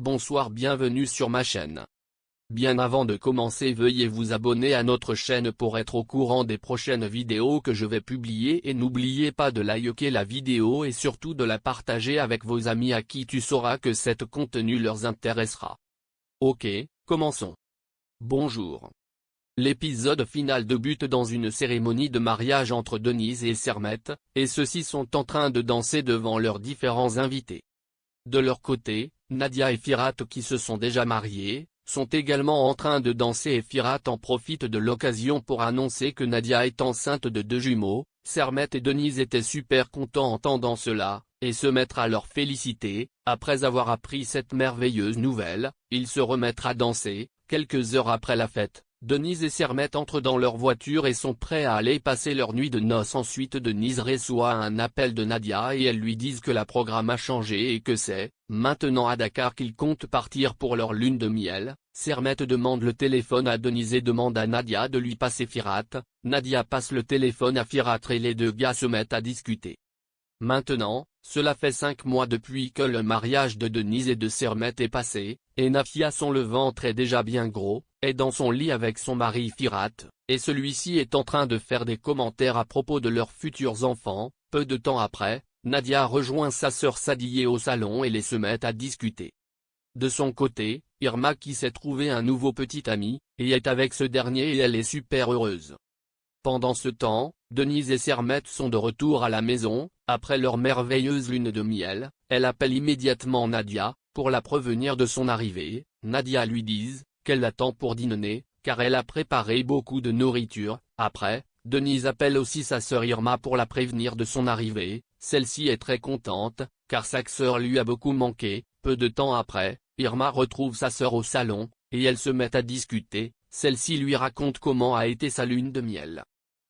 Bonsoir, bienvenue sur ma chaîne. Bien avant de commencer, veuillez vous abonner à notre chaîne pour être au courant des prochaines vidéos que je vais publier et n'oubliez pas de liker la vidéo et surtout de la partager avec vos amis à qui tu sauras que cet contenu leur intéressera. Ok, commençons. Bonjour. L'épisode final débute dans une cérémonie de mariage entre Denise et Sermet, et ceux-ci sont en train de danser devant leurs différents invités. De leur côté, Nadia et Firat qui se sont déjà mariés, sont également en train de danser et Firat en profite de l'occasion pour annoncer que Nadia est enceinte de 2 jumeaux. Sermet et Denise étaient super contents en entendant cela, et se mettre à leur féliciter. Après avoir appris cette merveilleuse nouvelle, ils se remettent à danser. Quelques heures après la fête, Denise et Sermet entrent dans leur voiture et sont prêts à aller passer leur nuit de noces. Ensuite Denise reçoit un appel de Nadia et elles lui disent que la programme a changé et que c'est maintenant à Dakar qu'ils comptent partir pour leur lune de miel. Sermet demande le téléphone à Denise et demande à Nadia de lui passer Firat. Nadia passe le téléphone à Firat et les deux gars se mettent à discuter. Maintenant, cela fait 5 mois depuis que le mariage de Denise et de Sermet est passé, et Nadia son le ventre est déjà bien gros, est dans son lit avec son mari Firat, et celui-ci est en train de faire des commentaires à propos de leurs futurs enfants. Peu de temps après, Nadia rejoint sa sœur Sadiye au salon et les se mettent à discuter. De son côté, Irma qui s'est trouvé un nouveau petit ami, et est avec ce dernier et elle est super heureuse. Pendant ce temps, Denise et Sermet sont de retour à la maison. Après leur merveilleuse lune de miel, elle appelle immédiatement Nadia, pour la prévenir de son arrivée. Nadia lui dit qu'elle l'attend pour dîner, car elle a préparé beaucoup de nourriture. Après, Denise appelle aussi sa sœur Irma pour la prévenir de son arrivée. Celle-ci est très contente, car sa sœur lui a beaucoup manqué. Peu de temps après, Irma retrouve sa sœur au salon, et elles se mettent à discuter. Celle-ci lui raconte comment a été sa lune de miel.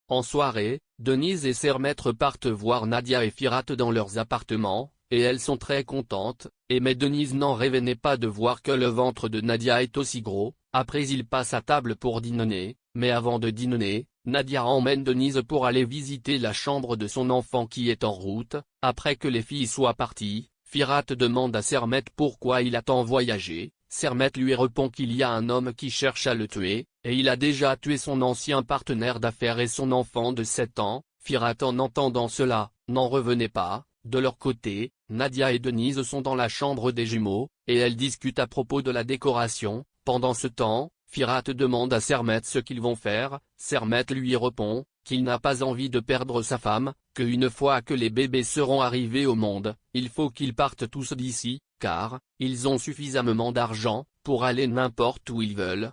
En soirée, Denise et Sermet partent voir Nadia et Firat dans leurs appartements, et elles sont très contentes, mais Denise n'en revenait pas de voir que le ventre de Nadia est aussi gros. Après ils passent à table pour dîner, mais avant de dîner, Nadia emmène Denise pour aller visiter la chambre de son enfant qui est en route. Après que les filles soient parties, Firat demande à Sermet pourquoi il a tant voyagé. Sermet lui répond qu'il y a un homme qui cherche à le tuer, et il a déjà tué son ancien partenaire d'affaires et son enfant de 7 ans. Firat en entendant cela, n'en revenait pas. De leur côté, Nadia et Denise sont dans la chambre des jumeaux, et elles discutent à propos de la décoration. Pendant ce temps, Firat demande à Sermet ce qu'ils vont faire. Sermet lui répond qu'il n'a pas envie de perdre sa femme, qu'une fois que les bébés seront arrivés au monde, il faut qu'ils partent tous d'ici, car ils ont suffisamment d'argent pour aller n'importe où ils veulent.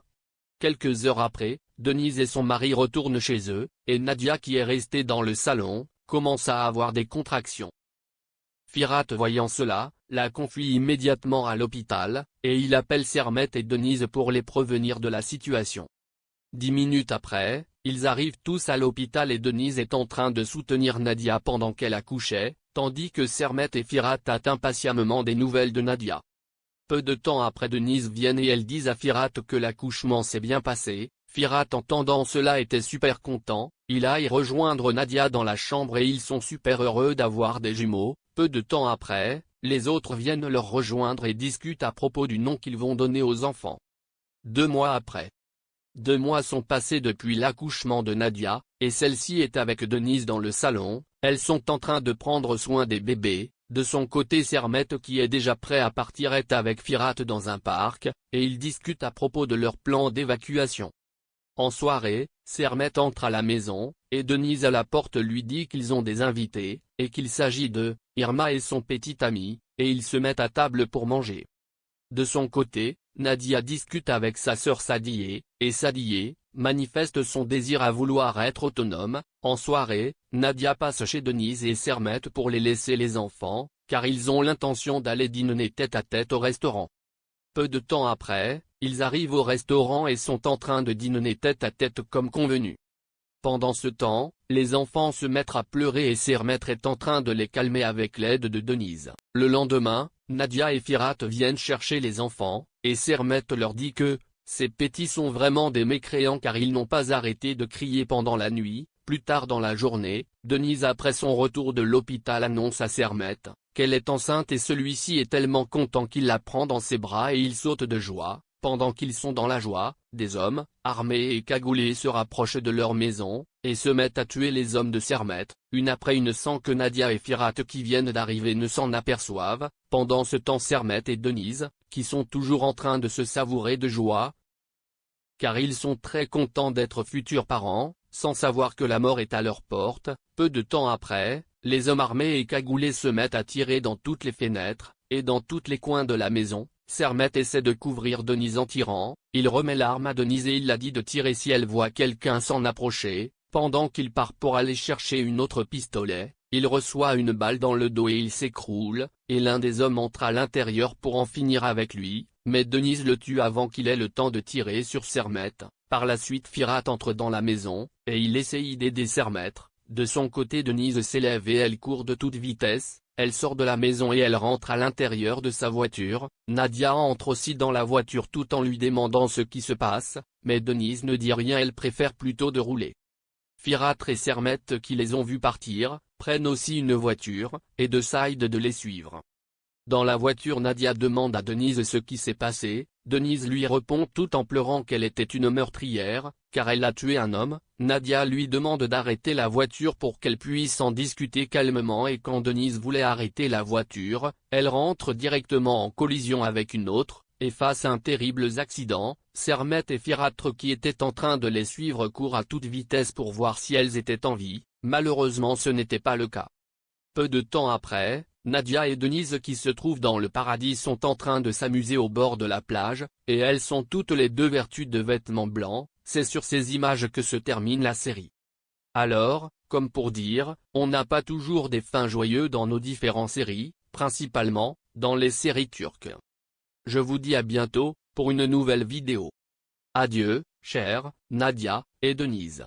Quelques heures après, Denise et son mari retournent chez eux, et Nadia qui est restée dans le salon, commence à avoir des contractions. Firat voyant cela, la confie immédiatement à l'hôpital, et il appelle Sermet et Denise pour les prévenir de la situation. 10 minutes après, ils arrivent tous à l'hôpital et Denise est en train de soutenir Nadia pendant qu'elle accouchait, tandis que Sermet et Firat attendent impatiemment des nouvelles de Nadia. Peu de temps après Denise vient et elles disent à Firat que l'accouchement s'est bien passé. Firat entendant cela était super content, il aille rejoindre Nadia dans la chambre et ils sont super heureux d'avoir des jumeaux. Peu de temps après, les autres viennent leur rejoindre et discutent à propos du nom qu'ils vont donner aux enfants. 2 mois après. 2 mois sont passés depuis l'accouchement de Nadia, et celle-ci est avec Denise dans le salon. Elles sont en train de prendre soin des bébés. De son côté Sermet qui est déjà prêt à partir est avec Firat dans un parc, et ils discutent à propos de leur plan d'évacuation. En soirée, Sermet entre à la maison, et Denise à la porte lui dit qu'ils ont des invités, et qu'il s'agit de Irma et son petit ami, et ils se mettent à table pour manger. De son côté, Nadia discute avec sa sœur Sadiye, et Sadiye manifeste son désir à vouloir être autonome. En soirée, Nadia passe chez Denise et Sermet pour les laisser les enfants, car ils ont l'intention d'aller dîner tête-à-tête au restaurant. Peu de temps après, ils arrivent au restaurant et sont en train de dîner tête-à-tête comme convenu. Pendant ce temps, les enfants se mettent à pleurer et Sermet est en train de les calmer avec l'aide de Denise. Le lendemain, Nadia et Firat viennent chercher les enfants, et Sermet leur dit que ces petits sont vraiment des mécréants car ils n'ont pas arrêté de crier pendant la nuit. Plus tard dans la journée, Denise après son retour de l'hôpital annonce à Sermet qu'elle est enceinte et celui-ci est tellement content qu'il la prend dans ses bras et il saute de joie. Pendant qu'ils sont dans la joie, des hommes, armés et cagoulés se rapprochent de leur maison, et se mettent à tuer les hommes de Sermet, une après une sans que Nadia et Firat qui viennent d'arriver ne s'en aperçoivent. Pendant ce temps Sermet et Denise, qui sont toujours en train de se savourer de joie, car ils sont très contents d'être futurs parents, sans savoir que la mort est à leur porte. Peu de temps après, les hommes armés et cagoulés se mettent à tirer dans toutes les fenêtres, et dans tous les coins de la maison. Sermet essaie de couvrir Denise en tirant, il remet l'arme à Denise et il la dit de tirer si elle voit quelqu'un s'en approcher. Pendant qu'il part pour aller chercher une autre pistolet, il reçoit une balle dans le dos et il s'écroule, et l'un des hommes entre à l'intérieur pour en finir avec lui, mais Denise le tue avant qu'il ait le temps de tirer sur Sermet. Par la suite Firat entre dans la maison, et il essaye d'aider Sermet. De son côté Denise s'élève et elle court de toute vitesse. Elle sort de la maison et elle rentre à l'intérieur de sa voiture. Nadia entre aussi dans la voiture tout en lui demandant ce qui se passe, mais Denise ne dit rien, elle préfère plutôt de rouler. Firat et Sermet qui les ont vus partir, prennent aussi une voiture, et décident de les suivre. Dans la voiture Nadia demande à Denise ce qui s'est passé. Denise lui répond tout en pleurant qu'elle était une meurtrière, car elle a tué un homme. Nadia lui demande d'arrêter la voiture pour qu'elle puisse en discuter calmement et quand Denise voulait arrêter la voiture, elle rentre directement en collision avec une autre, et face à un terrible accident, Sermet et Firat qui étaient en train de les suivre courent à toute vitesse pour voir si elles étaient en vie. Malheureusement ce n'était pas le cas. Peu de temps après, Nadia et Denise qui se trouvent dans le paradis sont en train de s'amuser au bord de la plage, et elles sont toutes les deux vêtues de vêtements blancs. C'est sur ces images que se termine la série. Alors, comme pour dire, on n'a pas toujours des fins joyeuses dans nos différentes séries, principalement, dans les séries turques. Je vous dis à bientôt, pour une nouvelle vidéo. Adieu, chère Nadia et Denise.